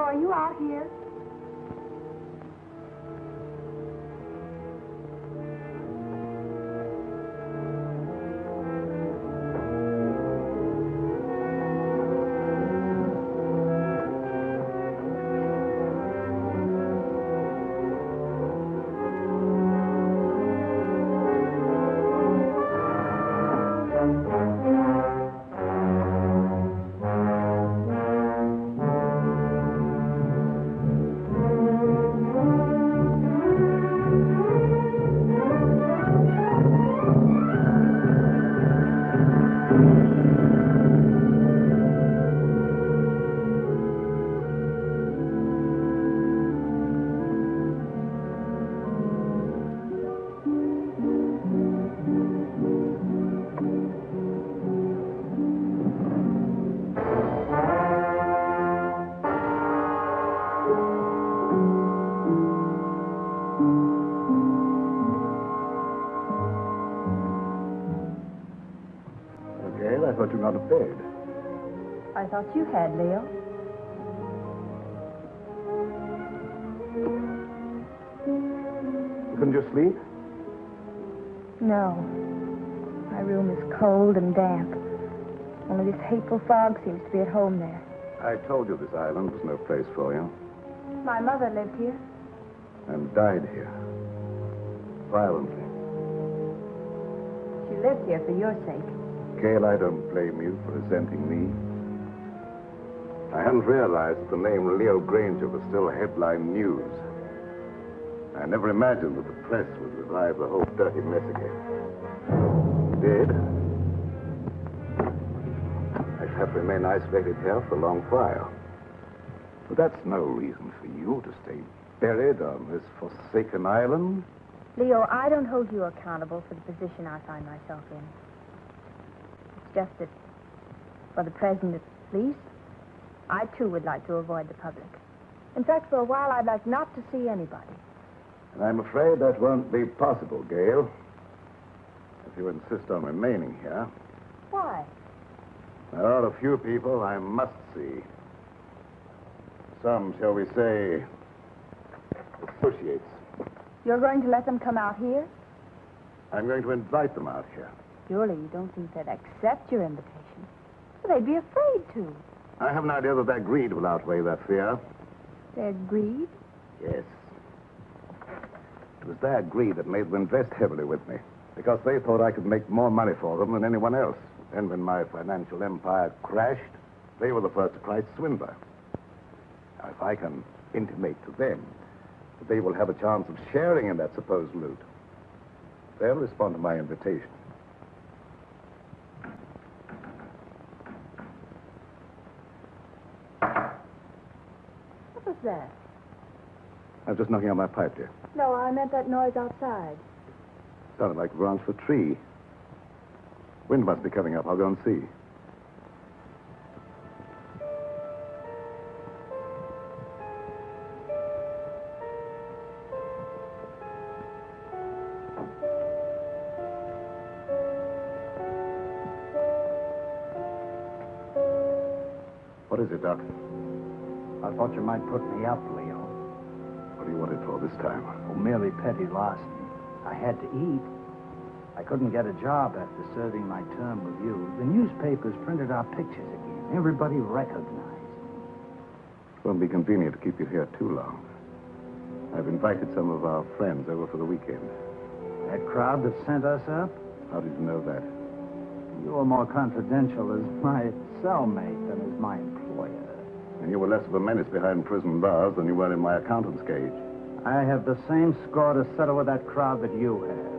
are you out here? I thought you were not a bed. I thought you had, Leo. Couldn't you sleep? No. My room is cold and damp. Only this hateful fog seems to be at home there. I told you this island was no place for you. My mother lived here. And died here. Violently. She lived here for your sake. Gail, I don't blame you for resenting me. I hadn't realized that the name Leo Granger was still headline news. I never imagined that the press would revive the whole dirty mess again. It did. I shall have to remain isolated here for a long while. But that's no reason for you to stay buried on this forsaken island. Leo, I don't hold you accountable for the position I find myself in. It's just that, for the present at least, I too would like to avoid the public. In fact, for a while, I'd like not to see anybody. And I'm afraid that won't be possible, Gail. If you insist on remaining here. Why? There are a few people I must see. Some, shall we say, associates. You're going to let them come out here? I'm going to invite them out here. Surely you don't think they'd accept your invitation. Well, they'd be afraid to. I have an idea that their greed will outweigh that fear. Their greed? Yes. It was their greed that made them invest heavily with me, because they thought I could make more money for them than anyone else. And when my financial empire crashed, they were the first to cry swindler. Now, if I can intimate to them that they will have a chance of sharing in that supposed loot, they'll respond to my invitation. What was that? I was just knocking on my pipe, dear. No, I meant that noise outside. Sounded like a branch of a tree. Wind must be coming up. I'll go and see. What is it, Doc? I thought you might put me up, Leo. What do you want it for this time? Oh, merely petty larceny. I had to eat. I couldn't get a job after serving my term with you. The newspapers printed our pictures again. Everybody recognized me. It won't be convenient to keep you here too long. I've invited some of our friends over for the weekend. That crowd that sent us up? How did you know that? You were more confidential as my cellmate than as my employer. And you were less of a menace behind prison bars than you were in my accountant's cage. I have the same score to settle with that crowd that you have.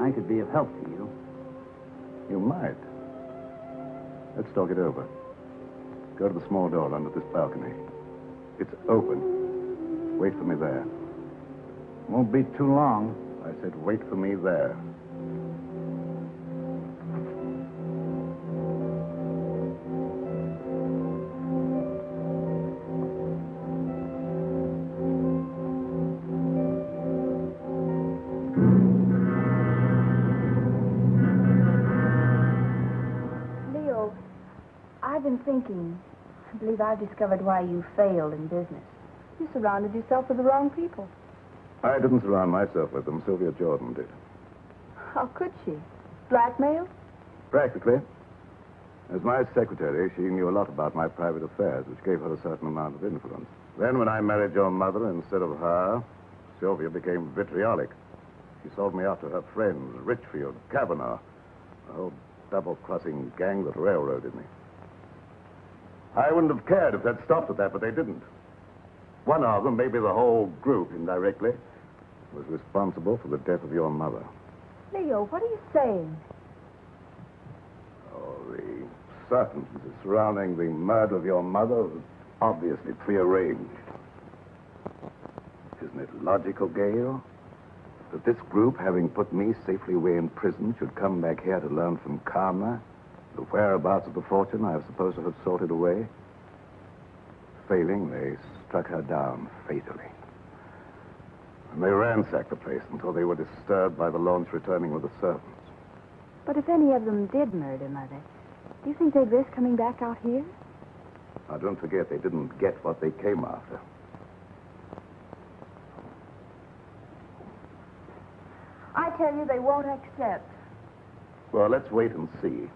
I could be of help to you. You might. Let's talk it over. Go to the small door under this balcony. It's open. Wait for me there. Won't be too long. I said wait for me there. Leo, I've been thinking, I believe I've discovered why you failed in business. You surrounded yourself with the wrong people. I didn't surround myself with them. Sylvia Jordan did. How could she? Blackmail? Practically. As my secretary, she knew a lot about my private affairs, which gave her a certain amount of influence. Then when I married your mother instead of her, Sylvia became vitriolic. She sold me out to her friends, Richfield, Kavanaugh, a whole double-crossing gang that railroaded me. I wouldn't have cared if they'd stopped at that, but they didn't. One of them, maybe the whole group indirectly, was responsible for the death of your mother. Leo, what are you saying? Oh, the circumstances surrounding the murder of your mother was obviously prearranged. Isn't it logical, Gail, that this group, having put me safely away in prison, should come back here to learn from Karma the whereabouts of the fortune I was supposed to have sorted away? Failing, they struck her down fatally. And they ransacked the place until they were disturbed by the launch returning with the servants. But if any of them did murder Mother, do you think they'd risk coming back out here? Now, don't forget, they didn't get what they came after. I tell you, they won't accept. Well, let's wait and see.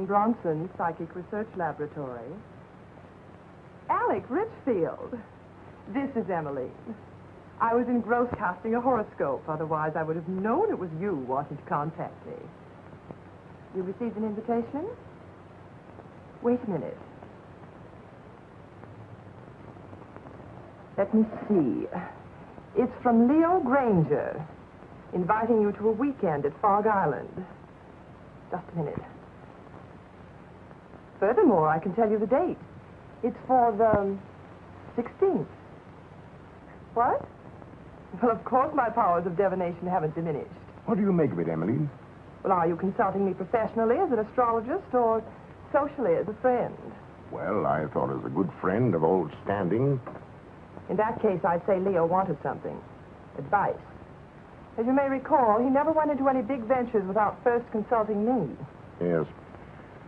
Bronson, Psychic Research Laboratory. Alec Richfield. This is Emmeline. I was engrossed casting a horoscope. Otherwise, I would have known it was you wanting to contact me. You received an invitation? Wait a minute. Let me see. It's from Leo Granger, inviting you to a weekend at Fog Island. Just a minute. Furthermore, I can tell you the date. It's for the 16th. What? Well, of course my powers of divination haven't diminished. What do you make of it, Emily? Well, are you consulting me professionally as an astrologist or socially as a friend? Well, I thought as a good friend of old standing. In that case, I'd say Leo wanted something. Advice. As you may recall, he never went into any big ventures without first consulting me. Yes.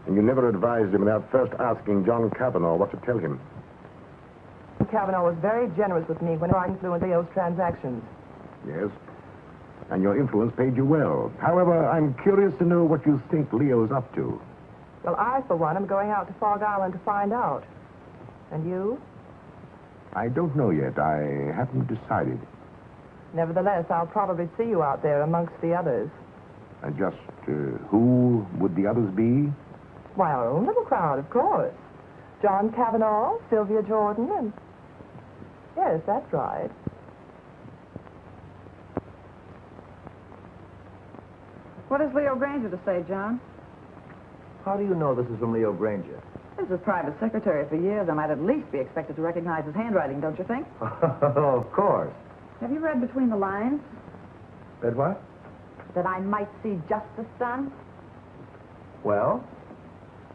And you never advised him without first asking John Kavanaugh what to tell him. Kavanaugh was very generous with me when I influenced Leo's transactions. Yes. And your influence paid you well. However, I'm curious to know what you think Leo's up to. Well, I, for one, am going out to Fog Island to find out. And you? I don't know yet. I haven't decided. Nevertheless, I'll probably see you out there amongst the others. And just who would the others be? Why, our own little crowd, of course. John Kavanaugh, Sylvia Jordan, and... Yes, that's right. What has Leo Granger to say, John? How do you know this is from Leo Granger? As a private secretary for years, I might at least be expected to recognize his handwriting, don't you think? Of course. Have you read between the lines? Read what? That I might see justice done? Well?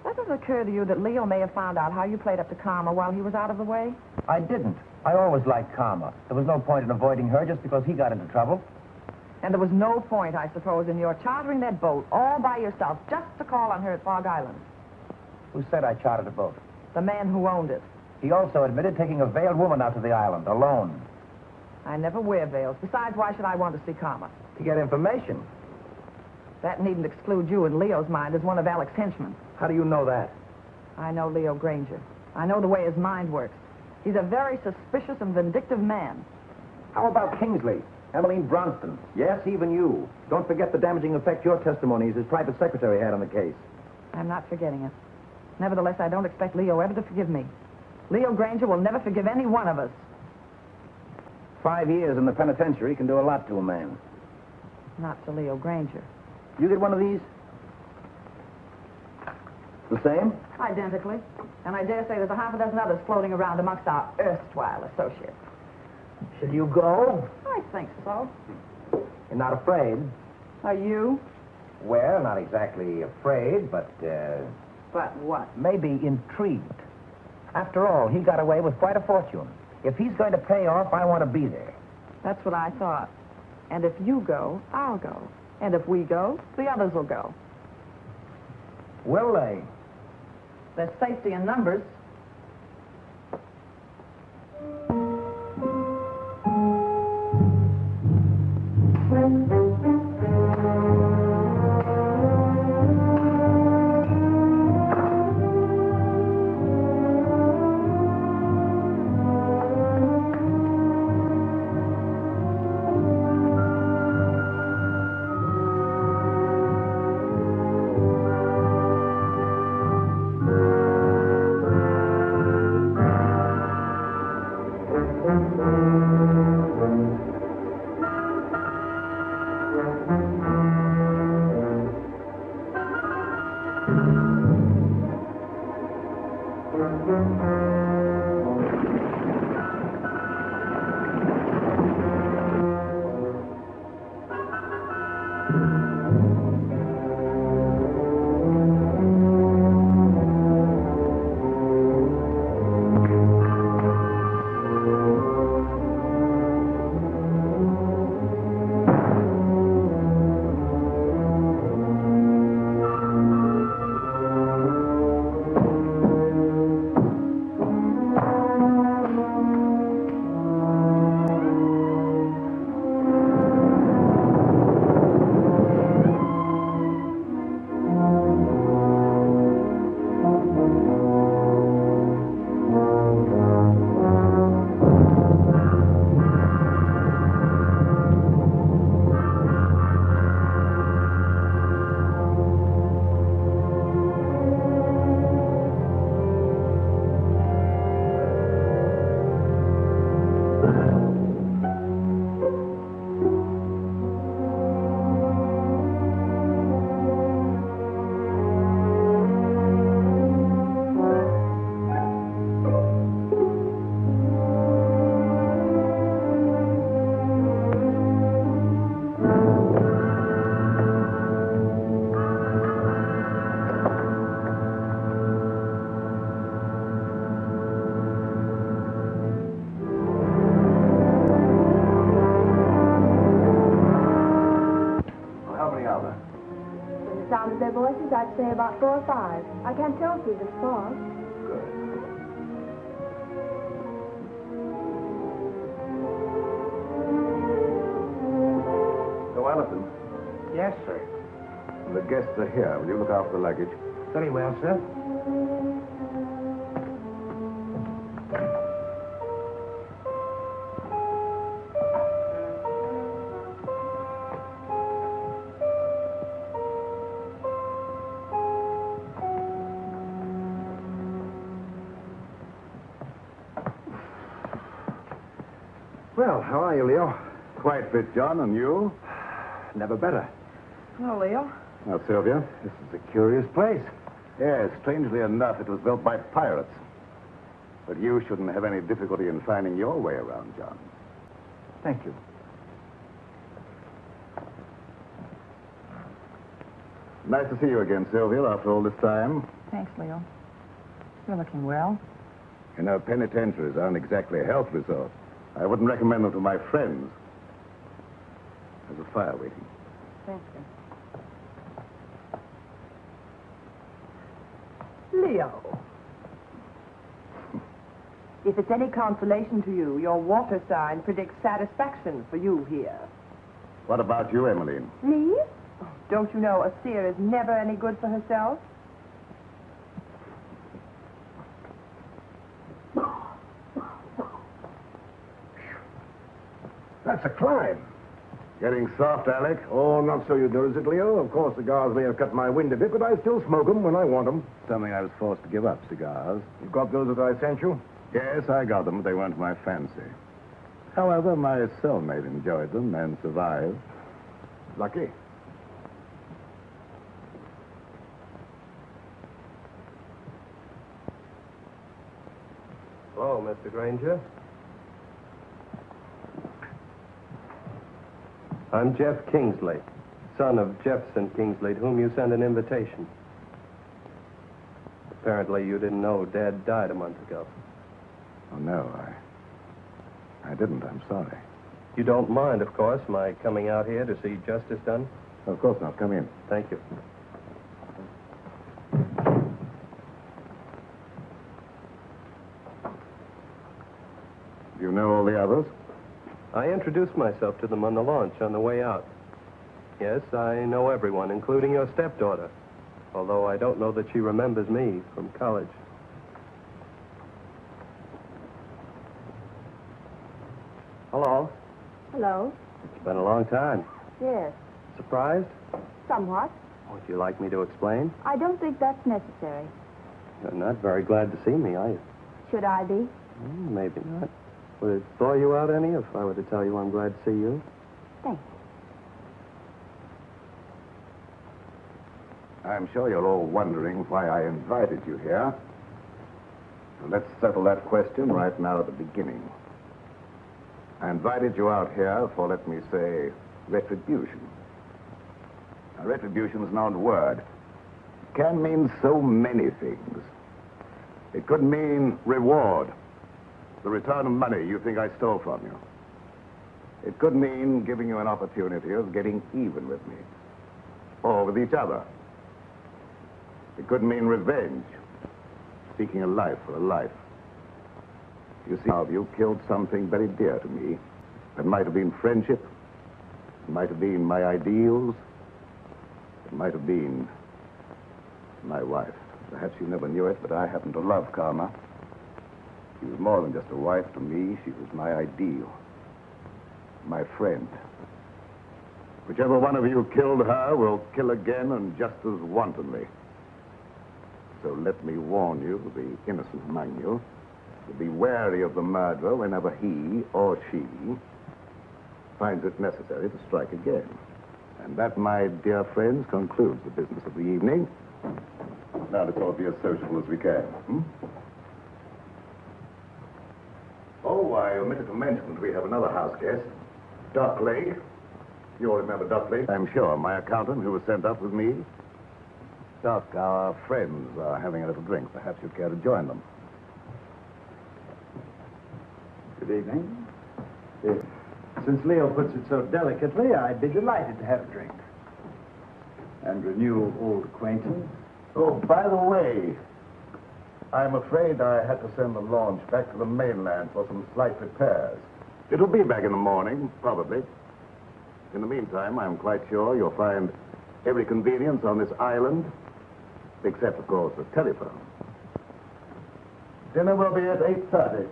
Does it occur to you that Leo may have found out how you played up to Karma while he was out of the way? I didn't. I always liked Karma. There was no point in avoiding her just because he got into trouble. And there was no point, I suppose, in your chartering that boat all by yourself just to call on her at Fog Island. Who said I chartered a boat? The man who owned it. He also admitted taking a veiled woman out to the island, alone. I never wear veils. Besides, why should I want to see Karma? To get information. That needn't exclude you in Leo's mind as one of Alec's henchmen. How do you know that? I know Leo Granger. I know the way his mind works. He's a very suspicious and vindictive man. How about Kingsley? Emmeline Bronston. Yes, even you. Don't forget the damaging effect your testimony as his private secretary had on the case. I'm not forgetting it. Nevertheless, I don't expect Leo ever to forgive me. Leo Granger will never forgive any one of us. 5 years in the penitentiary can do a lot to a man. Not to Leo Granger. You get one of these? The same? Identically. And I dare say there's a half a dozen others floating around amongst our erstwhile associates. Shall you go? I think so. You're not afraid? Are you? Well, not exactly afraid, but, But what? maybe intrigued. After all, he got away with quite a fortune. If he's going to pay off, I want to be there. That's what I thought. And if you go, I'll go. And if we go, the others will go. Will they? There's safety in numbers. Their voices, I'd say about 4 or 5. I can't tell through this fog. Good. So, Allison, Yes, sir. the guests are here. Will you look after the luggage? Very well, sir. Well, how are you, Leo? Quite fit, John, and you? Never better. Hello, Leo. Now, Sylvia, this is a curious place. Yes, strangely enough, it was built by pirates. But you shouldn't have any difficulty in finding your way around, John. Thank you. Nice to see you again, Sylvia, after all this time. Thanks, Leo. You're looking well. You know, penitentiaries aren't exactly a health resort. I wouldn't recommend them to my friends. There's a fire waiting. Thank you. Leo. If it's any consolation to you, your water sign predicts satisfaction for you here. What about you, Emmeline? Me? Oh, don't you know a seer is never any good for herself? That's a climb. Getting soft, Alec? Oh, not so you notice it, Leo. Of course, cigars may have cut my wind a bit, but I still smoke them when I want them. Something I was forced to give up, cigars. You got those that I sent you? Yes, I got them, but they weren't my fancy. However, my cellmate enjoyed them and survived. Lucky. Hello, Mr. Granger. I'm Jeff Kingsley, son of Jefferson Kingsley, to whom you sent an invitation. Apparently you didn't know Dad died a month ago. Oh, no, I didn't. I'm sorry. You don't mind, of course, my coming out here to see justice done? Of course not. Come in. Thank you. Do you know all the others? I introduced myself to them on the launch on the way out. Yes, I know everyone, including your stepdaughter, although I don't know that she remembers me from college. Hello. Hello. It's been a long time. Yes. Surprised? Somewhat. Would you like me to explain? I don't think that's necessary. You're not very glad to see me, are you? Should I be? Maybe not. Would it bore you out any if I were to tell you I'm glad to see you? Thanks. I'm sure you're all wondering why I invited you here. So let's settle that question right now at the beginning. I invited you out here for, let me say, retribution. Now, retribution is an odd word. It can mean so many things. It could mean reward, the return of money you think I stole from you. It could mean giving you an opportunity of getting even with me, or with each other. It could mean revenge, seeking a life for a life. You see, you killed something very dear to me. It might have been friendship. It might have been my ideals. It might have been my wife. Perhaps you never knew it, but I happen to love Karma. She was more than just a wife to me. She was my ideal, my friend. Whichever one of you killed her will kill again and just as wantonly. So let me warn you, the innocent among you, to be wary of the murderer whenever he or she finds it necessary to strike again. And that, my dear friends, concludes the business of the evening. Now let's all be as sociable as we can. Oh, I omitted to mention that we have another house guest, Doc Lake. You all remember Doc Lake? I'm sure, my accountant who was sent up with me. Doc, our friends are having a little drink. Perhaps you'd care to join them. Good evening. Since Leo puts it so delicately, I'd be delighted to have a drink. And renew old acquaintance. Oh, by the way, I'm afraid I had to send the launch back to the mainland for some slight repairs. It'll be back in the morning, probably. In the meantime, I'm quite sure you'll find every convenience on this island, except, of course, the telephone. Dinner will be at 8:30.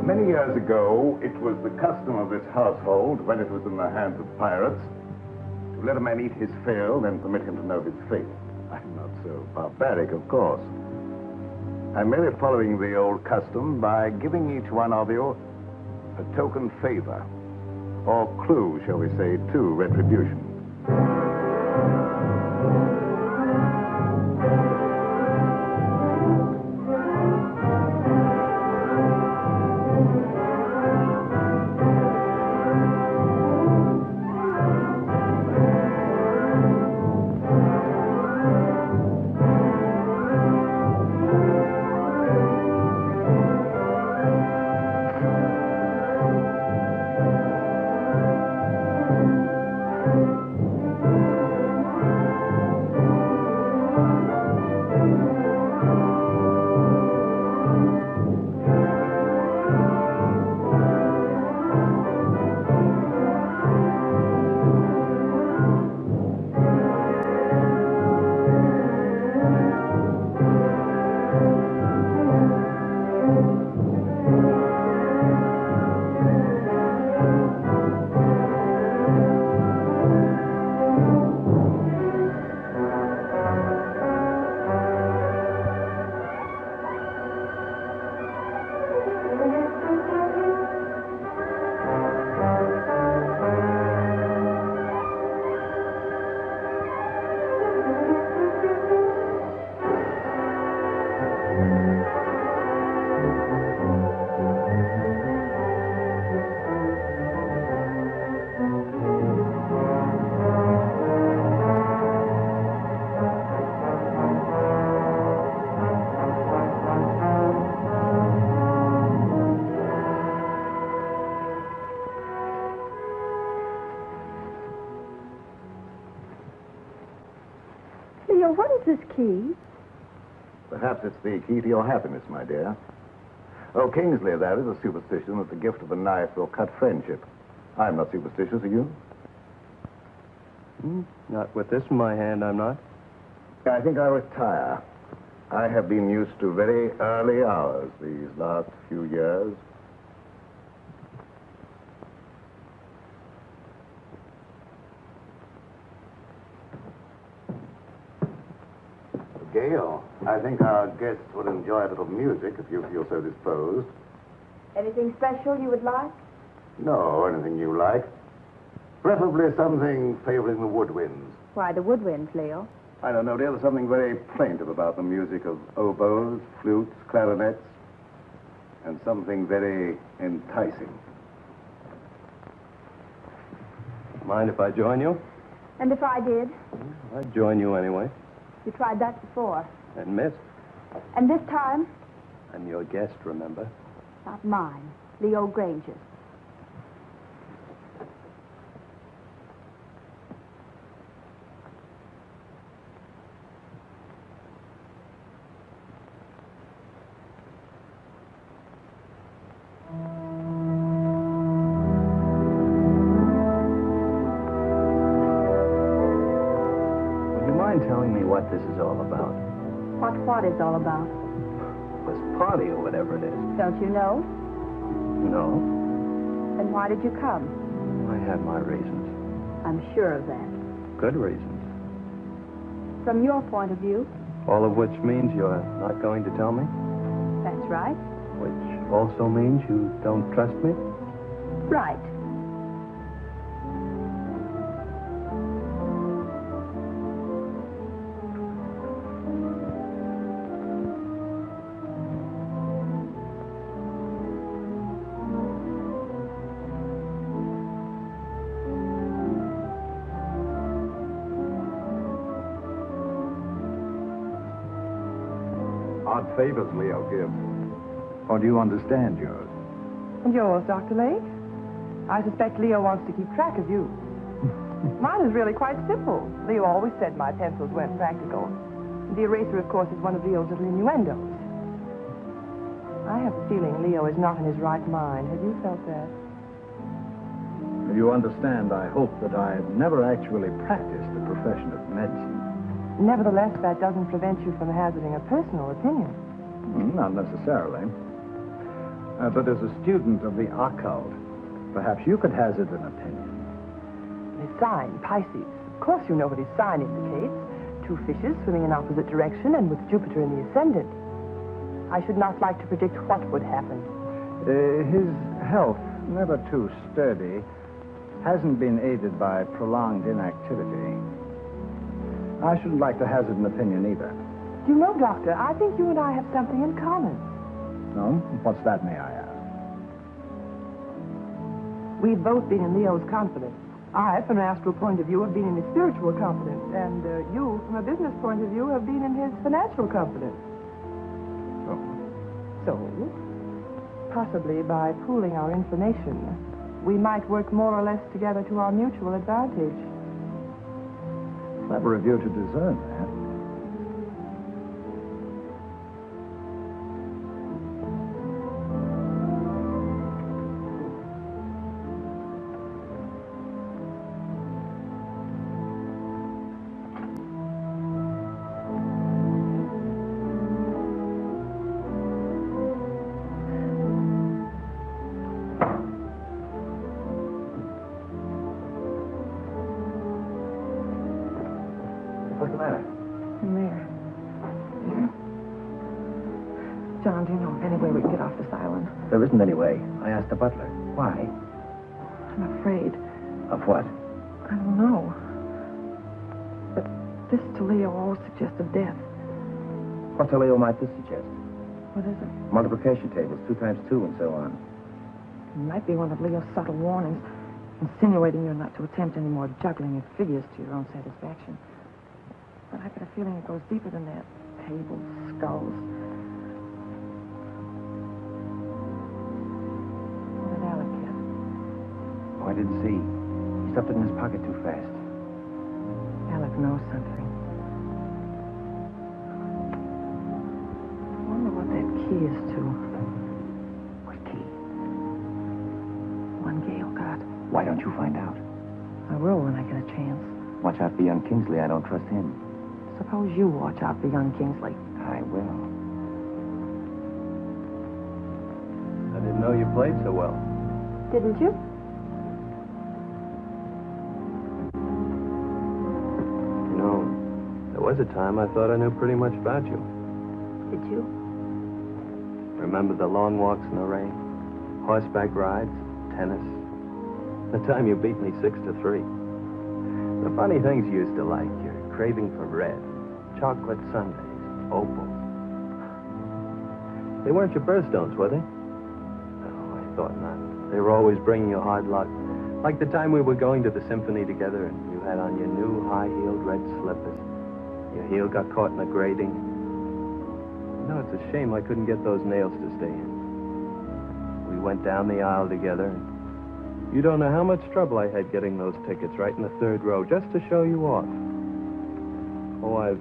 Many years ago, it was the custom of this household, when it was in the hands of pirates, to let a man eat his fill, then permit him to know his fate. I'm not so barbaric, of course. I'm merely following the old custom by giving each one of you a token favor, or clue, shall we say, to retribution. Leo, what is this key? Perhaps it's the key to your happiness, my dear. Oh, Kingsley, that is a superstition that the gift of a knife will cut friendship. I'm not superstitious, are you? Not with this in my hand, I'm not. I think I'll retire. I have been used to very early hours these last few years. Gail, I think our guests would enjoy a little music if you feel so disposed. Anything special you would like? No, anything you like. Preferably something favoring the woodwinds. Why, the woodwinds, Leo. I don't know, dear. There's something very plaintive about the music of oboes, flutes, clarinets, and something very enticing. Mind if I join you? And if I did? I'd join you anyway. You tried that before. And missed. And this time? I'm your guest, remember? Not mine. Leo Granger's. Telling me what this is all about. What is all about? This party or whatever it is. Don't you know? No. Then why did you come? I had my reasons. I'm sure of that. Good reasons. From your point of view? All of which means you're not going to tell me? That's right. Which also means you don't trust me? Right. Odd favors Leo gives. Or do you understand yours? And yours, Dr. Lake? I suspect Leo wants to keep track of you. Mine is really quite simple. Leo always said my pencils weren't practical. The eraser, of course, is one of Leo's little innuendos. I have a feeling Leo is not in his right mind. Have you felt that? You understand, I hope that I've never actually practiced the profession of medicine. Nevertheless, that doesn't prevent you from hazarding a personal opinion. Not necessarily. But as a student of the occult, perhaps you could hazard an opinion. His sign, Pisces. Of course you know what his sign indicates. Two fishes swimming in opposite direction and with Jupiter in the ascendant. I should not like to predict what would happen. His health, never too sturdy, hasn't been aided by prolonged inactivity. I shouldn't like to hazard an opinion either. Do you know, Doctor, I think you and I have something in common. No? What's that, may I ask? We've both been in Leo's confidence. I, from an astral point of view, have been in his spiritual confidence. And you, from a business point of view, have been in his financial confidence. So, possibly by pooling our information, we might work more or less together to our mutual advantage. Clever of you to discern that. What's the matter? In there. John, do you know of any way we can get off this island? There isn't any way. I asked the butler. Why? I'm afraid. Of what? I don't know. But this to Leo all suggests of death. What to Leo might this suggest? What is it? Multiplication tables, 2 times 2, and so on. It might be one of Leo's subtle warnings, insinuating you're not to attempt any more juggling of figures to your own satisfaction. But I get a feeling it goes deeper than that. Tables, skulls. What did Alec get? Oh, I didn't see. He stuffed it in his pocket too fast. Alec knows something. Here's two. What key? One Gail got. Why don't you find out? I will when I get a chance. Watch out for young Kingsley. I don't trust him. Suppose you watch out for young Kingsley. I will. I didn't know you played so well. Didn't you? You know, there was a time I thought I knew pretty much about you. Did you? Remember the long walks in the rain? Horseback rides? Tennis? The time you beat me 6-3. The funny things you used to like. Your craving for red. Chocolate sundaes. Opals. They weren't your birthstones, were they? No, I thought not. They were always bringing you hard luck. Like the time we were going to the symphony together and you had on your new high-heeled red slippers. Your heel got caught in the grating. No, it's a shame I couldn't get those nails to stay in. We went down the aisle together. And you don't know how much trouble I had getting those tickets right in the third row just to show you off. Oh, I've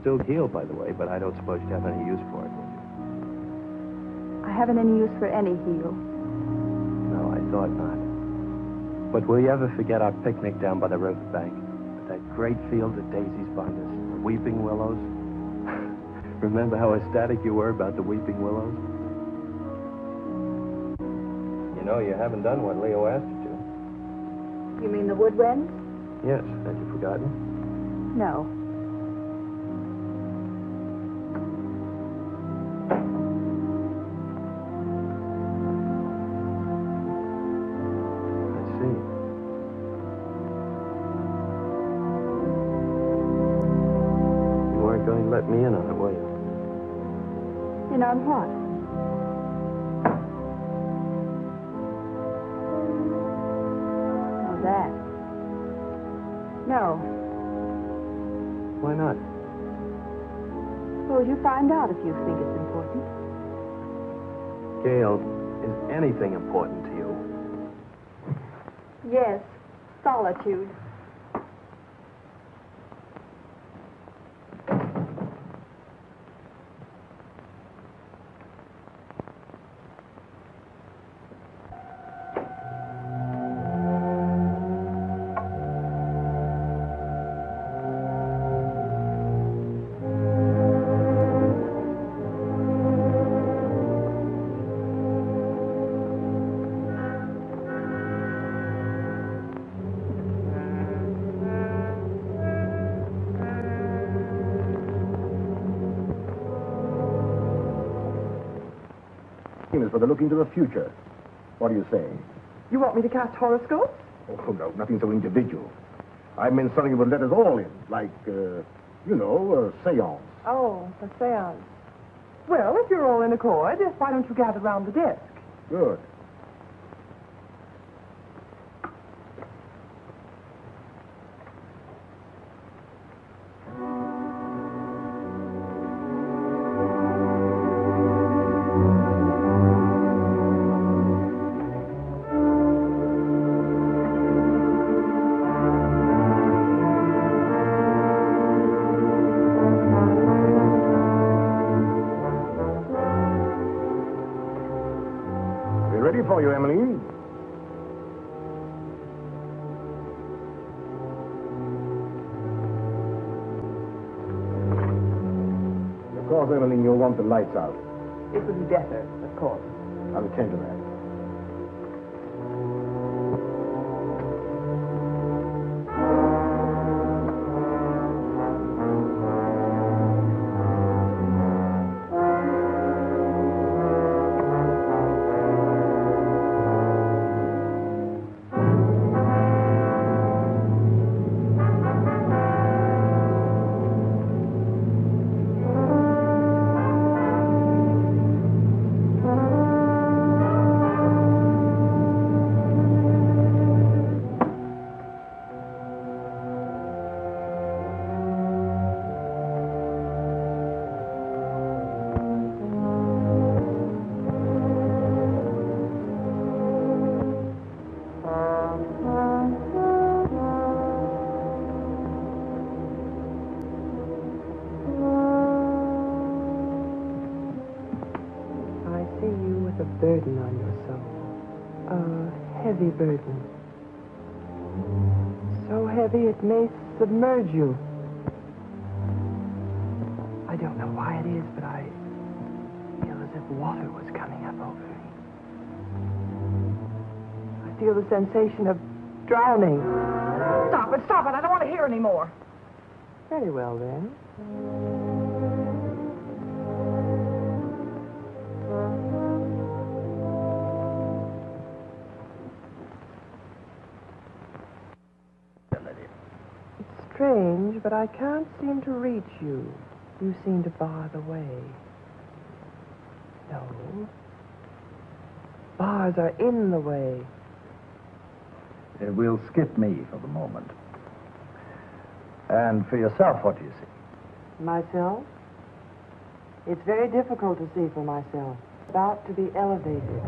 still heeled, by the way, but I don't suppose you'd have any use for it, would you? I haven't any use for any heel. No, I thought not. But will you ever forget our picnic down by the riverbank? With that great field of daisies behind us, the weeping willows? Remember how ecstatic you were about the weeping willows? You know, you haven't done what Leo asked you to. You mean the woodwind? Yes, had you forgotten? No. I see. You weren't going to let me in on it, were you? In on what? Oh, that. No. Why not? Suppose you find out if you think it's important. Gail, is anything important to you? Yes. Solitude. Is for the look into the future. What do you say? You want me to cast horoscopes? Oh, no, nothing so individual. I meant something that would let us all in, like, a seance. Oh, a seance. Well, if you're all in accord, why don't you gather round the desk? Good. Ready for you, Emily. Of course, Emily, you'll want the lights out. It would be better, of course. I'll attend to that. a burden on your soul. A heavy burden. So heavy it may submerge you. I don't know why it is, but I feel as if water was coming up over me. I feel the sensation of drowning. Stop it, stop it. I don't want to hear any more. Very well, then. It's strange, but I can't seem to reach you. You seem to bar the way. No. Bars are in the way. We'll skip me for the moment. And for yourself, what do you see? Myself? It's very difficult to see for myself. About to be elevated.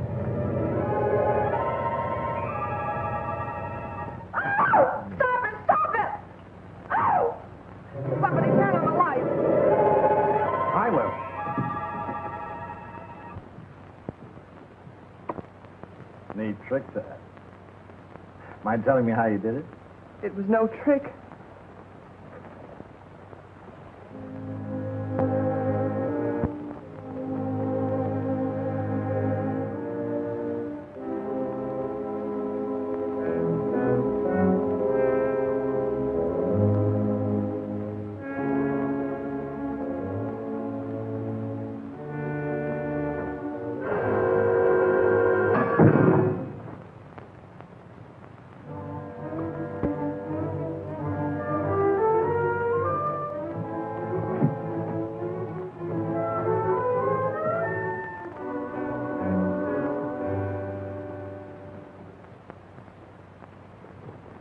Oh! Stop it! Stop it! Oh! Somebody turn on the light. I will. Neat trick that. Mind telling me how you did it? It was no trick.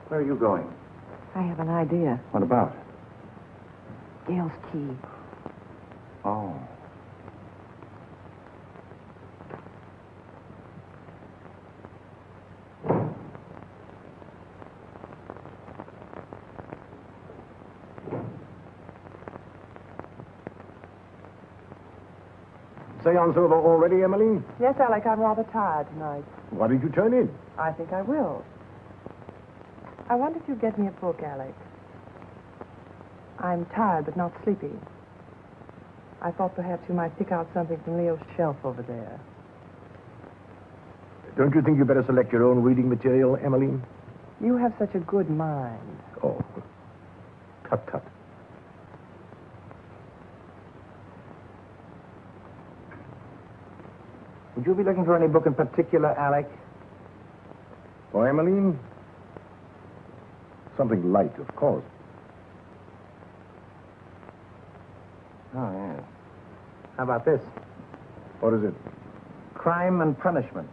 Where are you going? I have an idea. What about? Gail's key. Oh. Seance over already, Emily? Yes, Alec, I'm rather tired tonight. Why did you turn in? I think I will. I wonder if you'd get me a book, Alec. I'm tired, but not sleepy. I thought perhaps you might pick out something from Leo's shelf over there. Don't you think you better select your own reading material, Emily? You have such a good mind. Oh. Tut, tut. Would you be looking for any book in particular, Alec? For Emmeline? Something light, of course. Oh, yeah. How about this? What is it? Crime and Punishment.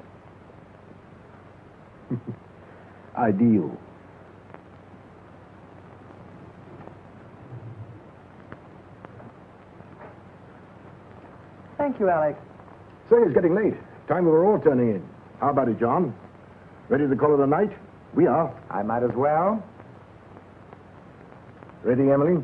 Ideal. Thank you, Alec. Say, it's getting late. Time we were all turning in. How about it, John? Ready to call it a night? We are. I might as well. Ready, Emily?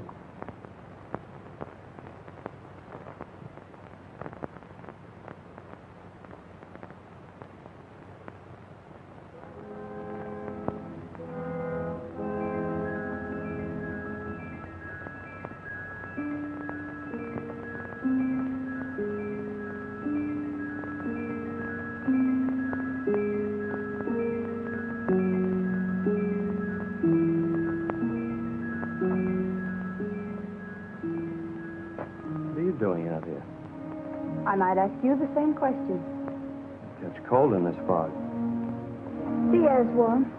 Doing out here? I might ask you the same question. It gets cold in this fog. The air's warm.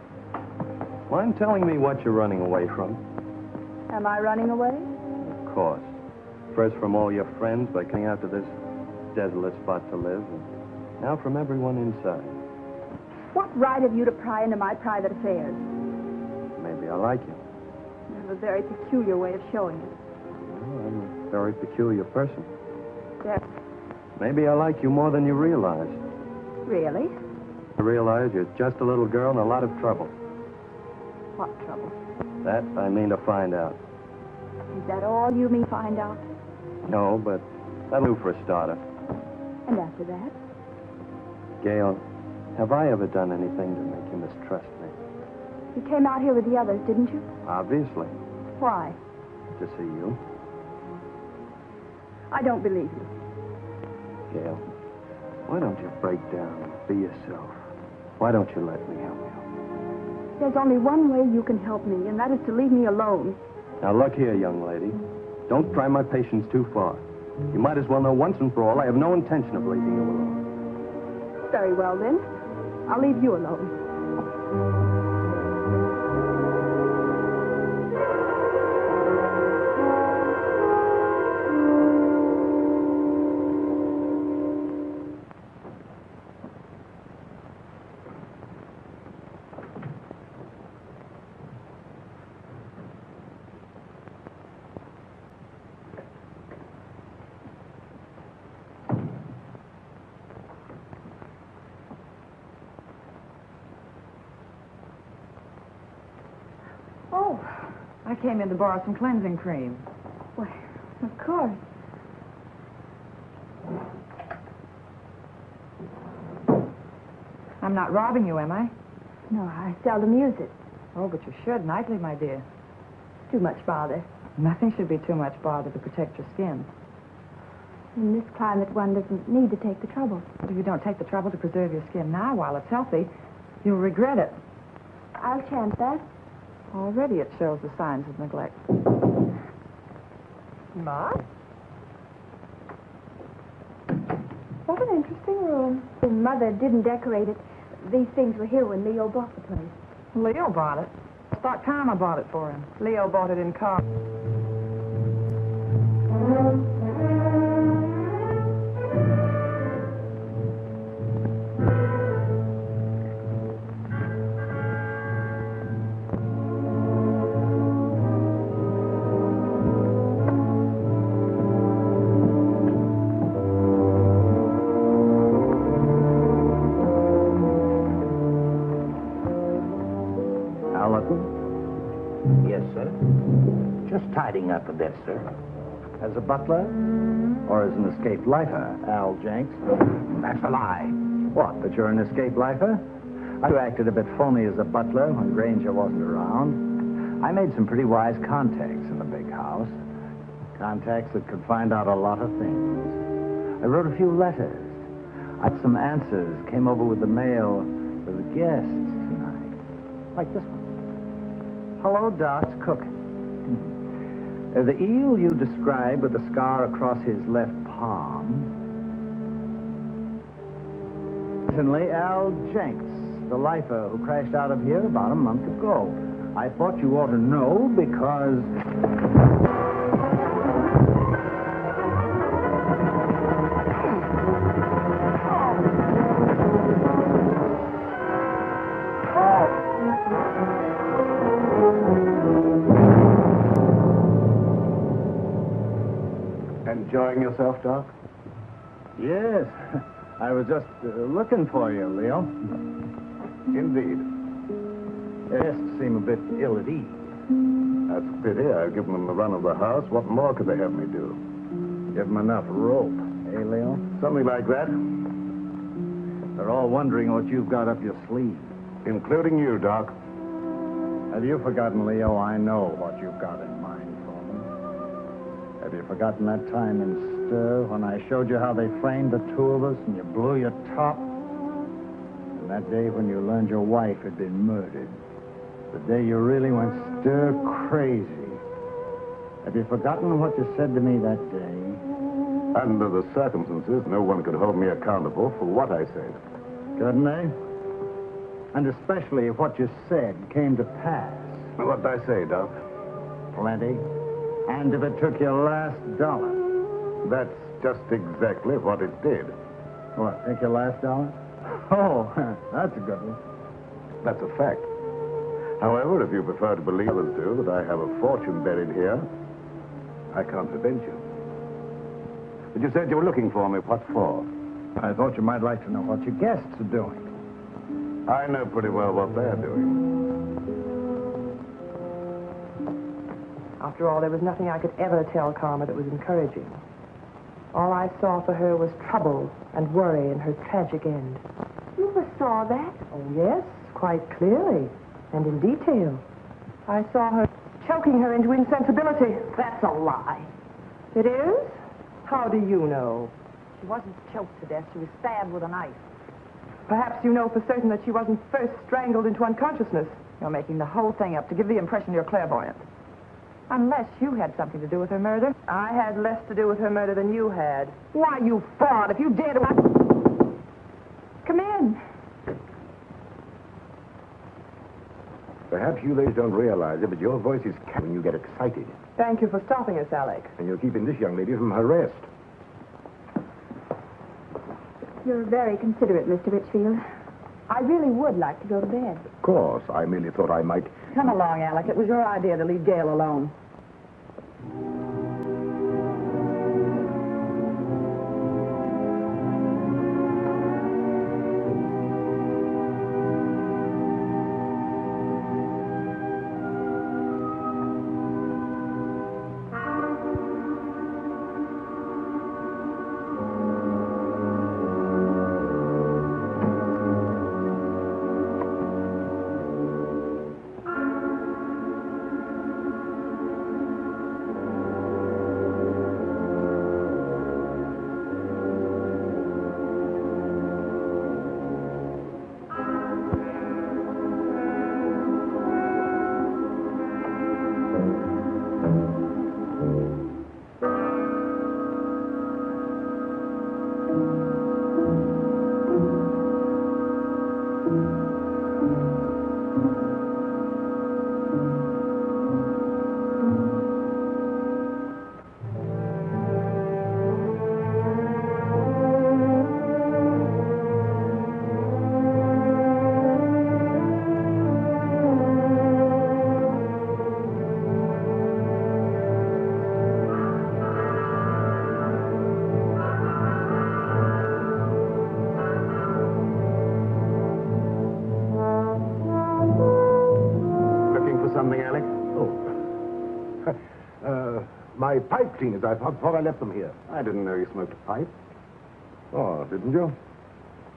Mind telling me what you're running away from? Am I running away? Of course. First from all your friends by coming out to this desolate spot to live, and now from everyone inside. What right have you to pry into my private affairs? Maybe I like you. You have a very peculiar way of showing it. Well, I'm a very peculiar person. Yes. Maybe I like you more than you realize. Really? I realize you're just a little girl in a lot of trouble. What trouble? That I mean to find out. Is that all you mean find out? No, but that'll do for a starter. And after that? Gail, have I ever done anything to make you mistrust me? You came out here with the others, didn't you? Obviously. Why? To see you. I don't believe you. Gail, why don't you break down and be yourself? Why don't you let me help you? There's only one way you can help me, and that is to leave me alone. Now, look here, young lady. Don't try my patience too far. You might as well know once and for all I have no intention of leaving you alone. Very well, then. I'll leave you alone. Oh, I came in to borrow some cleansing cream. Why, of course. I'm not robbing you, am I? No, I seldom use it. Oh, but you should nightly, my dear. Too much bother. Nothing should be too much bother to protect your skin. In this climate, one doesn't need to take the trouble. But if you don't take the trouble to preserve your skin now while it's healthy, you'll regret it. I'll chance that. Already it shows the signs of neglect. Ma? What an interesting room. Mother didn't decorate it. These things were here when Leo bought the place. Leo bought it. I thought Karma bought it for him. Leo bought it in car. Yes, sir. Just tidying up a bit, sir. As a butler? Or as an escaped lifer, Al Jenks? That's a lie. What, that you're an escaped lifer? You acted a bit phony as a butler when Granger wasn't around. I made some pretty wise contacts in the big house. Contacts that could find out a lot of things. I wrote a few letters. I had some answers, came over with the mail for the guests tonight. Like this one. Hello, Doc, it's Cook. The eel you described with the scar across his left palm. Recently, Al Jenks, the lifer who crashed out of here about a month ago. I thought you ought to know because... Enjoying yourself, Doc? Yes. I was just looking for you, Leo. Indeed. The guests seem a bit ill at ease. That's a pity. I've given them the run of the house. What more could they have me do? Give them enough rope, eh, Leo? Something like that. They're all wondering what you've got up your sleeve. Including you, Doc. Have you forgotten, Leo? I know what you've got in mind for me. Have you forgotten that time in Stir when I showed you how they framed the two of us and you blew your top? And that day when you learned your wife had been murdered. The day you really went stir crazy. Have you forgotten what you said to me that day? Under the circumstances, no one could hold me accountable for what I said. Couldn't they? And especially if what you said came to pass. What did I say, Doc? Plenty. And if it took your last dollar. That's just exactly what it did. What, take your last dollar? Oh, that's a good one. That's a fact. However, if you prefer to believe others do that I have a fortune buried here, I can't prevent you. But you said you were looking for me. What for? I thought you might like to know what your guests are doing. I know pretty well what they're doing. After all, there was nothing I could ever tell Karma that was encouraging. All I saw for her was trouble and worry and her tragic end. You saw that? Oh, yes, quite clearly. And in detail. I saw her choking her into insensibility. That's a lie. It is? How do you know? She wasn't choked to death. She was stabbed with a knife. Perhaps you know for certain that she wasn't first strangled into unconsciousness. You're making the whole thing up to give the impression you're clairvoyant. Unless you had something to do with her murder. I had less to do with her murder than you had. Why, you fraud. If you dared to... Come in. Perhaps you ladies don't realize it, but your voice is when you get excited. Thank you for stopping us, Alec. And you're keeping this young lady from her rest. You're very considerate, Mr. Richfield. I really would like to go to bed. Of course, I merely thought I might... Come along, Alec. It was your idea to leave Gail alone. My pipe cleaners. I thought I left them here. I didn't know you smoked a pipe. Oh, didn't you?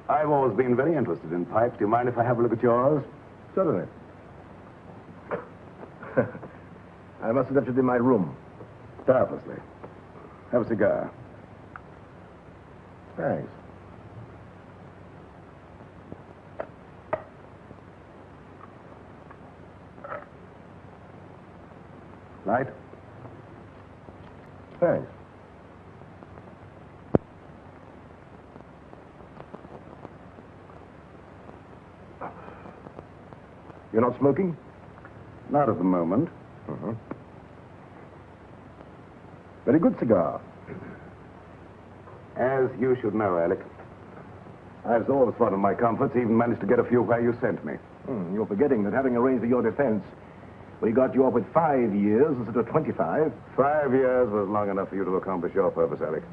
I've always been very interested in pipes. Do you mind if I have a look at yours? Certainly. I must have left it in my room. Doubtlessly. Have a cigar. Thanks. Light? Thanks. You're not smoking? Not at the moment. Uh-huh. Very good cigar. As you should know, Alec, I've always thought of my comforts, even managed to get a few where you sent me. You're forgetting that having arranged for your defense, we got you off with 5 years instead of 25. 5 years was long enough for you to accomplish your purpose, Alec.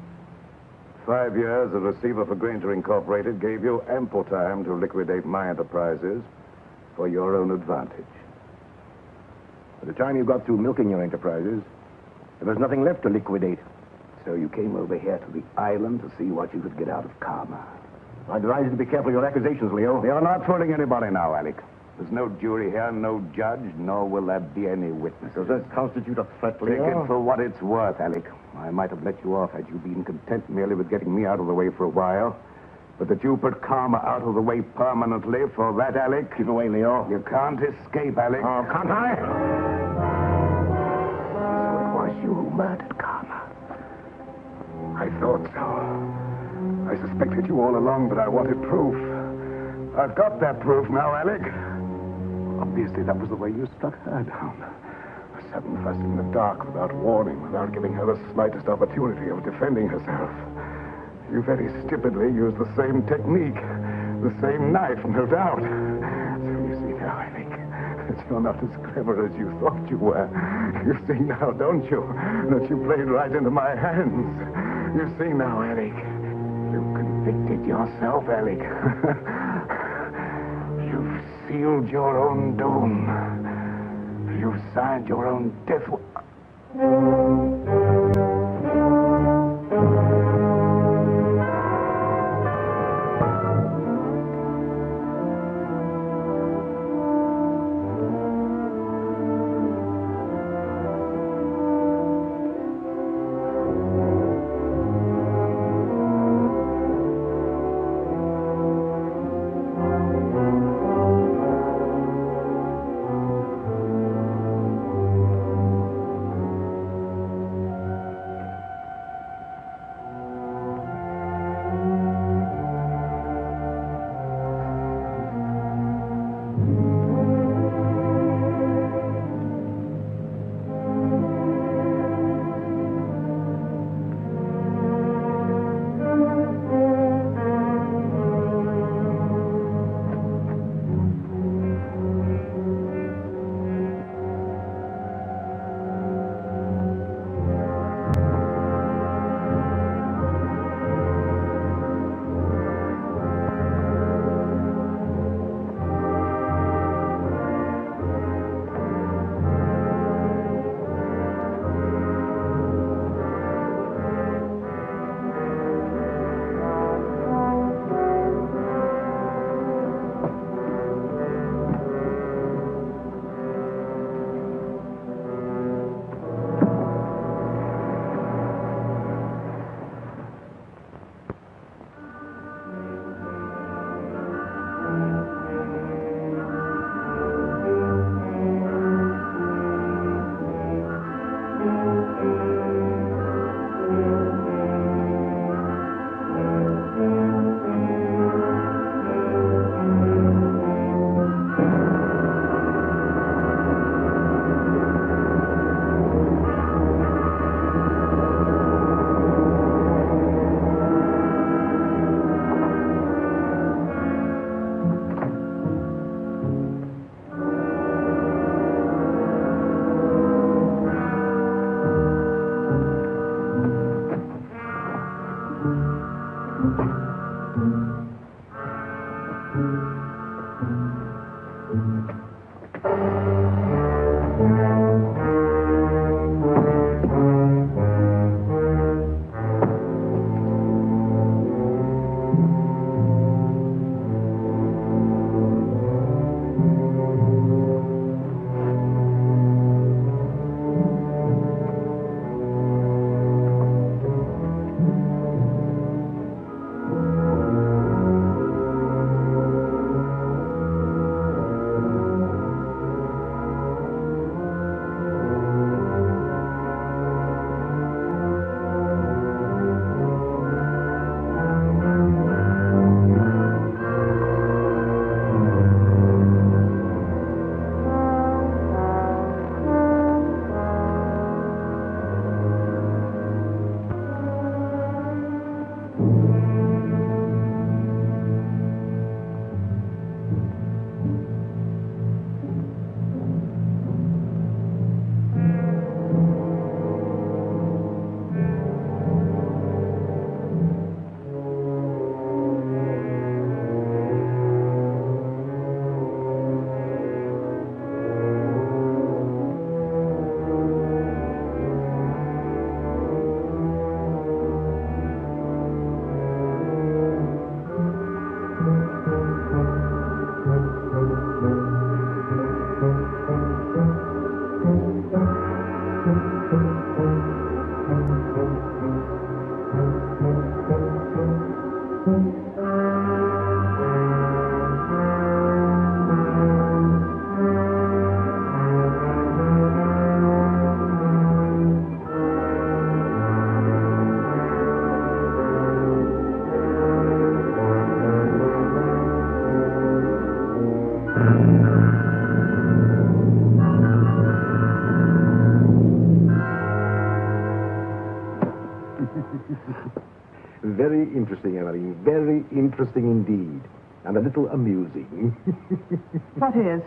5 years as receiver for Granger Incorporated gave you ample time to liquidate my enterprises for your own advantage. By the time you got through milking your enterprises, there was nothing left to liquidate. So you came over here to the island to see what you could get out of karma. I'd advise you to be careful of your accusations, Leo. You're not fooling anybody now, Alec. There's no jury here, no judge, nor will there be any witnesses. Does that constitute a threat, Take Leo? it for what it's worth, Alec. I might have let you off had you been content merely with getting me out of the way for a while. But that you put karma out of the way permanently, for that, Alec... Keep away, Leo. You can't escape, Alec. Oh, can't I? So it was you who murdered karma. I thought so. I suspected you all along, but I wanted proof. I've got that proof now, Alec. Obviously, that was the way you struck her down. A sudden thrust in the dark without warning, without giving her the slightest opportunity of defending herself. You very stupidly used the same technique, the same knife, no doubt. So you see now, Alec, that you're not as clever as you thought you were. You see now, don't you, that you played right into my hands. You see now, Alec. You convicted yourself, Alec. You've sealed your own doom. You've signed your own death. Very interesting, Emily. Very interesting indeed. And a little amusing. What is?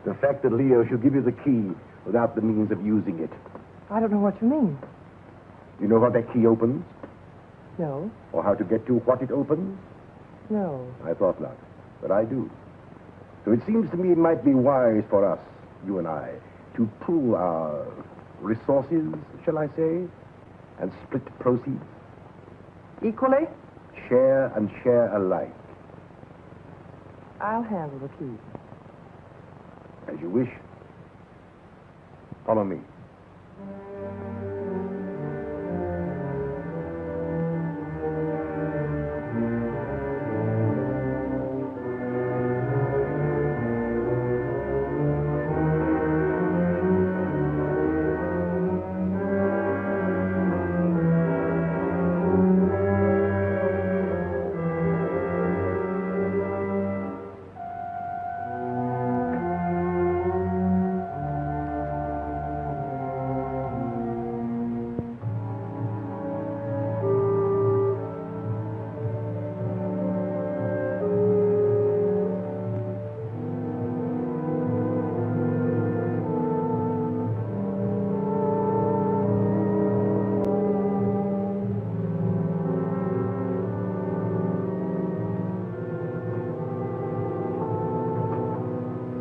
The fact that Leo should give you the key without the means of using it. I don't know what you mean. You know how that key opens? No. Or how to get to what it opens? No. I thought not. But I do. So it seems to me it might be wise for us, you and I, to pool our resources, shall I say, and split proceeds. Equally? Share and share alike. I'll handle the key. As you wish. Follow me.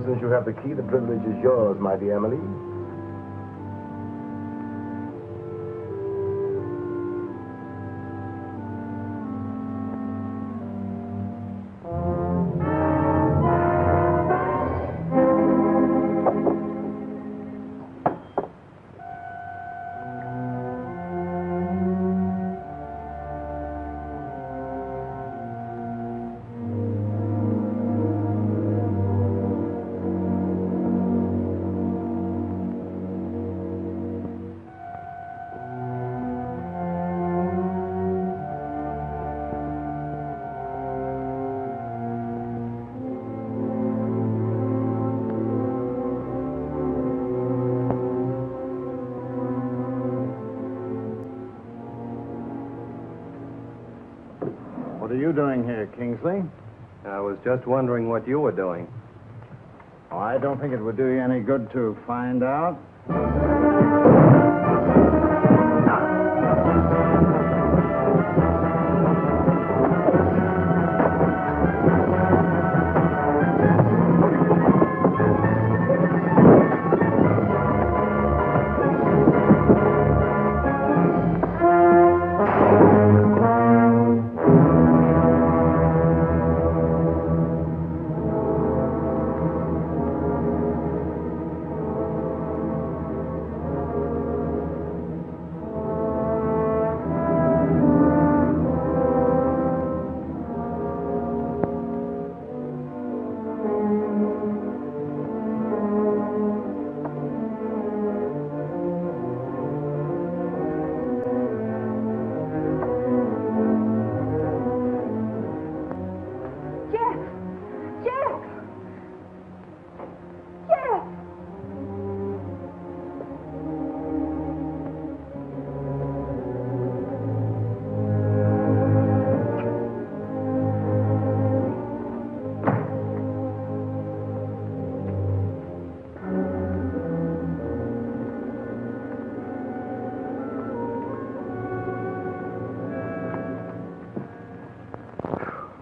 Since you have the key, the privilege is yours, my dear Emily. What are you doing here, Kingsley? I was just wondering what you were doing. Oh, I don't think it would do you any good to find out.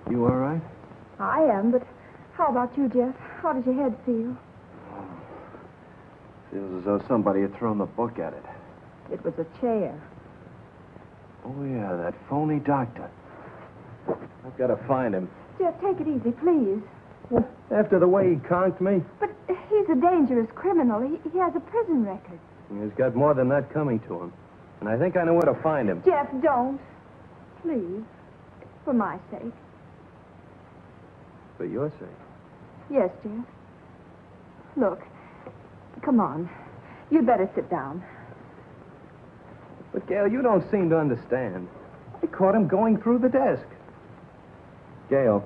You all right? I am, but how about you, Jeff? How does your head feel? Feels as though somebody had thrown the book at it. It was a chair. Oh, yeah, that phony doctor. I've got to find him. Jeff, take it easy, please. After the way he conked me, But he's a dangerous criminal. He has a prison record. he's got more than that coming to him. And I think I know where to find him. Jeff, don't. Please. For my sake. For your sake. Yes, Jeff. Look. Come on. You'd better sit down. But, Gail, you don't seem to understand. I caught him going through the desk. Gail,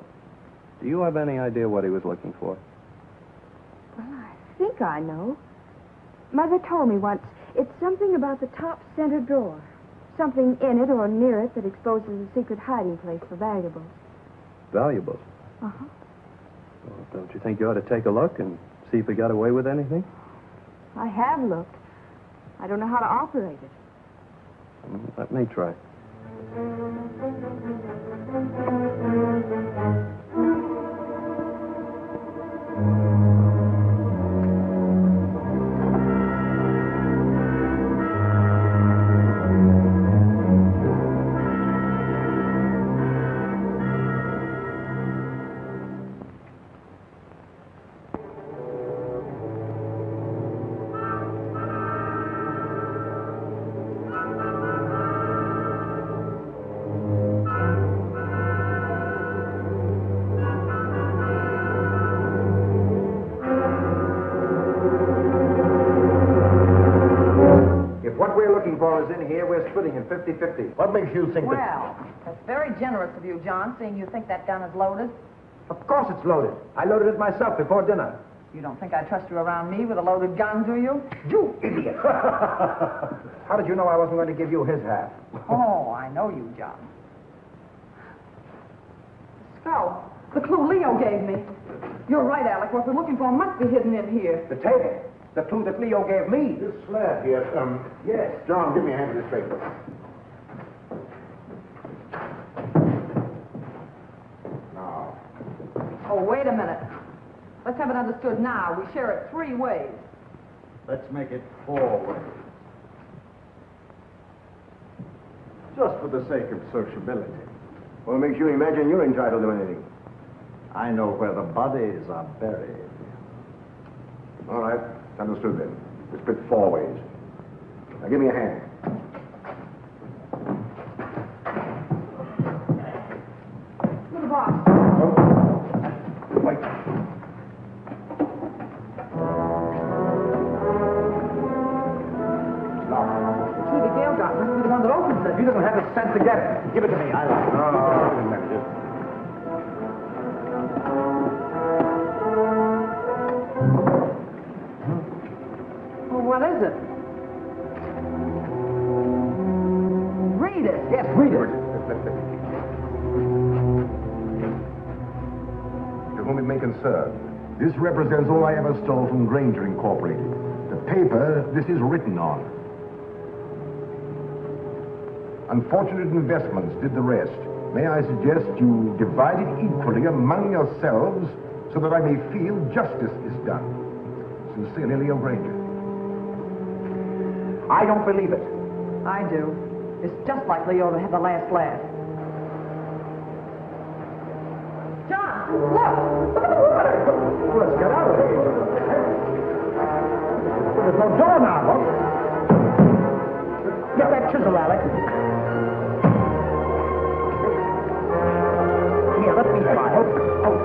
do you have any idea what he was looking for? Well, I think I know. Mother told me once. It's something about the top center drawer. something in it or near it that exposes a secret hiding place for valuables. Valuables? Uh-huh. Well, don't you think you ought to take a look and see if he got away with anything? I have looked. I don't know how to operate it. Let me try. For is in here, we're splitting it 50-50. What makes you think Well, that's very generous of you, John, seeing you think that gun is loaded. Of course it's loaded. I loaded it myself before dinner. You don't think I'd trust you around me with a loaded gun, do you? You idiot! How did you know I wasn't going to give you his half? Oh, I know you, John. Skull. The clue Leo gave me. You're right, Alec. What we're looking for must be hidden in here. The table. The clue that Leo gave me. This slab here, yes. John, give me a hand with this paper. Now. Oh, wait a minute. Let's have it understood now. We share it 3 ways. Let's make it 4 ways. Just for the sake of sociability. What makes you imagine you're entitled to anything? I know where the bodies are buried. All right. Understood then. We split 4 ways. Now give me a hand. To the box. Wait. The key that Gail got must be the one that opens it. He doesn't have the sense to get it. Give it to me. I like it. No, manager. What is it? Read it. Yes, read it. To whom it may concern, this represents all I ever stole from Granger Incorporated. The paper this is written on. Unfortunate investments did the rest. May I suggest you divide it equally among yourselves so that I may feel justice is done. Sincerely, Leo Granger. I don't believe it. I do. It's just like Leo to have the last laugh. John, look! Look at the water! Let's get out of here. There's no door now. Get that chisel, Alec. Here, let me try. Oh.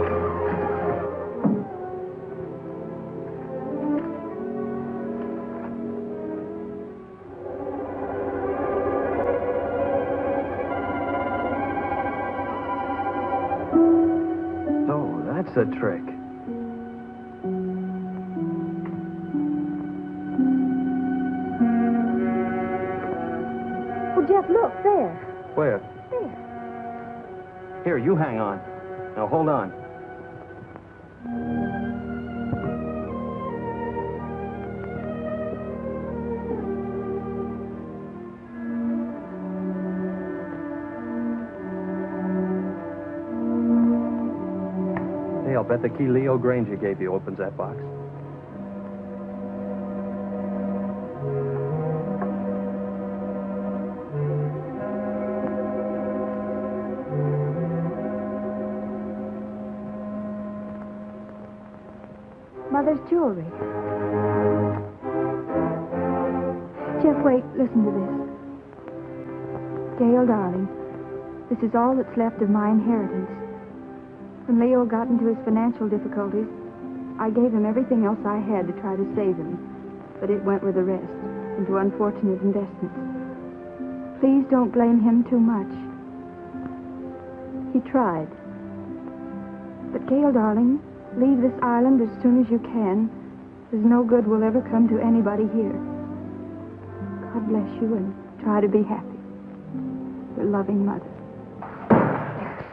That's a trick. Oh, Jeff, look, there. Where? There. Here, you hang on. Now, hold on. Hey, I'll bet the key Leo Granger gave you opens that box. Mother's jewelry. Jeff, wait, listen to this. Gail, darling, this is all that's left of my inheritance. When Leo got into his financial difficulties, I gave him everything else I had to try to save him, but it went with the rest, into unfortunate investments. Please don't blame him too much. He tried. But Gail, darling, leave this island as soon as you can. There's no good will ever come to anybody here. God bless you, and try to be happy. Your loving mother.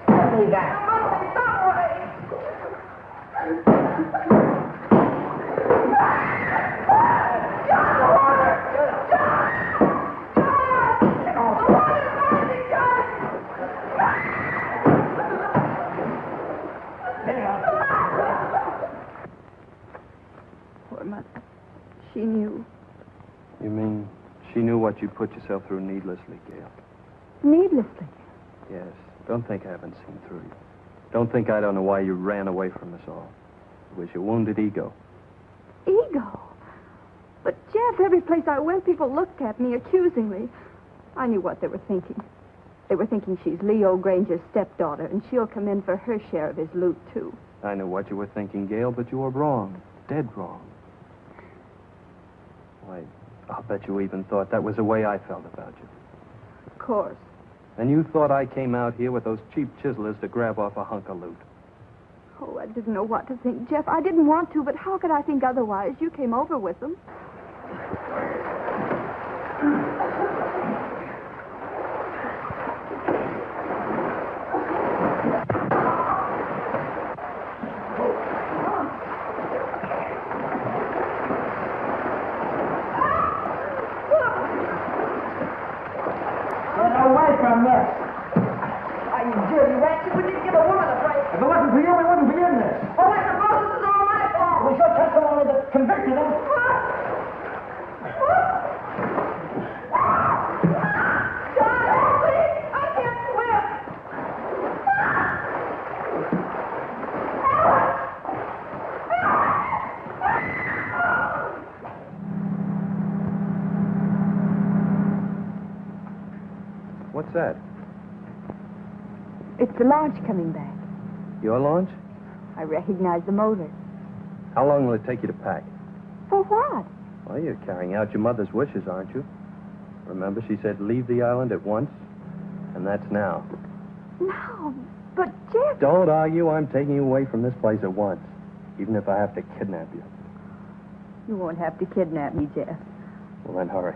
What do you got? Poor mother. She knew. You mean she knew what you put yourself through needlessly, Gail? Needlessly. Yes. Don't think I haven't seen through you. Don't think I don't know why you ran away from us all. It was your wounded ego. Ego? But, Jeff, every place I went, people looked at me accusingly. I knew what they were thinking. They were thinking she's Leo Granger's stepdaughter, and she'll come in for her share of his loot, too. I know what you were thinking, Gail, but you were wrong. Dead wrong. Why, I'll bet you even thought that was the way I felt about you. Of course. And you thought I came out here with those cheap chiselers to grab off a hunk of loot. Oh, I didn't know what to think, Jeff. I didn't want to, but how could I think otherwise? You came over with them. From this. You dirty rat, you wouldn't even give a woman a break. If it wasn't for you, we wouldn't be in this. Oh, I suppose this is all my fault. We should touch someone with a convicted him. John, help me! I can't swim. What's that? It's the launch coming back. Your launch? I recognize the motor. How long will it take you to pack? For what? Well, you're carrying out your mother's wishes, aren't you? Remember, she said leave the island at once? And that's now. No, but Jeff... Don't argue. I'm taking you away from this place at once, even if I have to kidnap you. You won't have to kidnap me, Jeff. Well, then hurry.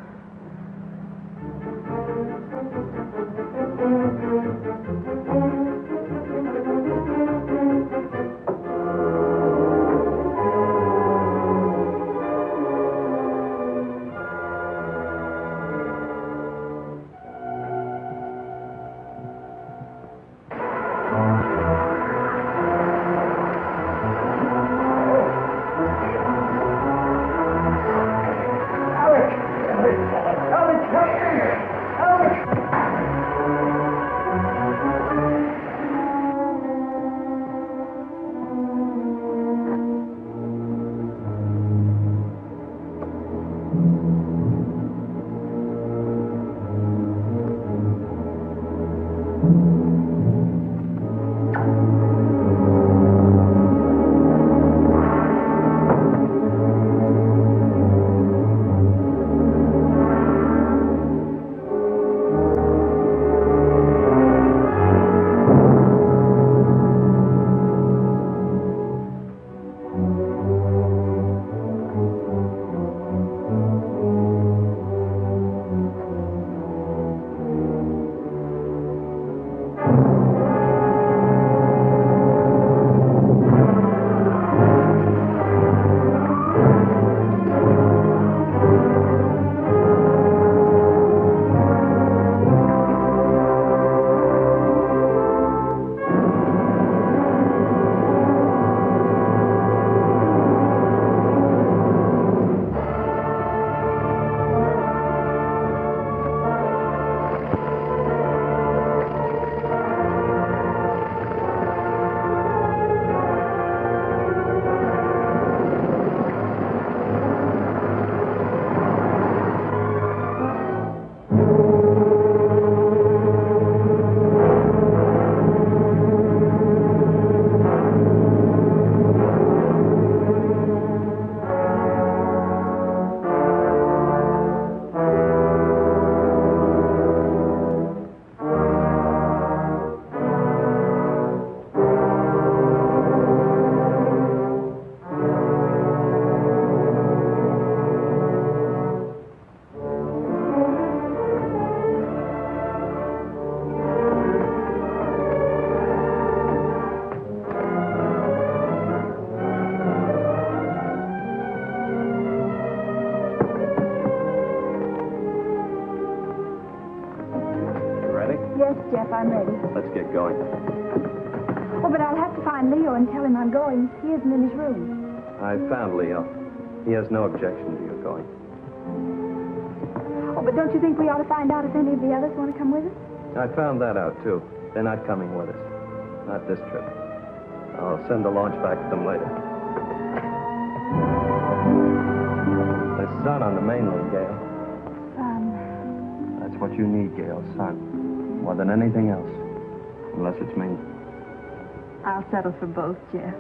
Yes, Jeff, I'm ready. Let's get going. Oh, but I'll have to find Leo and tell him I'm going. He isn't in his room. I found Leo. He has no objection to your going. Oh, but don't you think we ought to find out if any of the others want to come with us? I found that out, too. They're not coming with us. Not this trip. I'll send the launch back to them later. There's sun on the mainland, Gail. That's what you need, Gail, sun. More than anything else. Unless it's me. I'll settle for both, Jeff.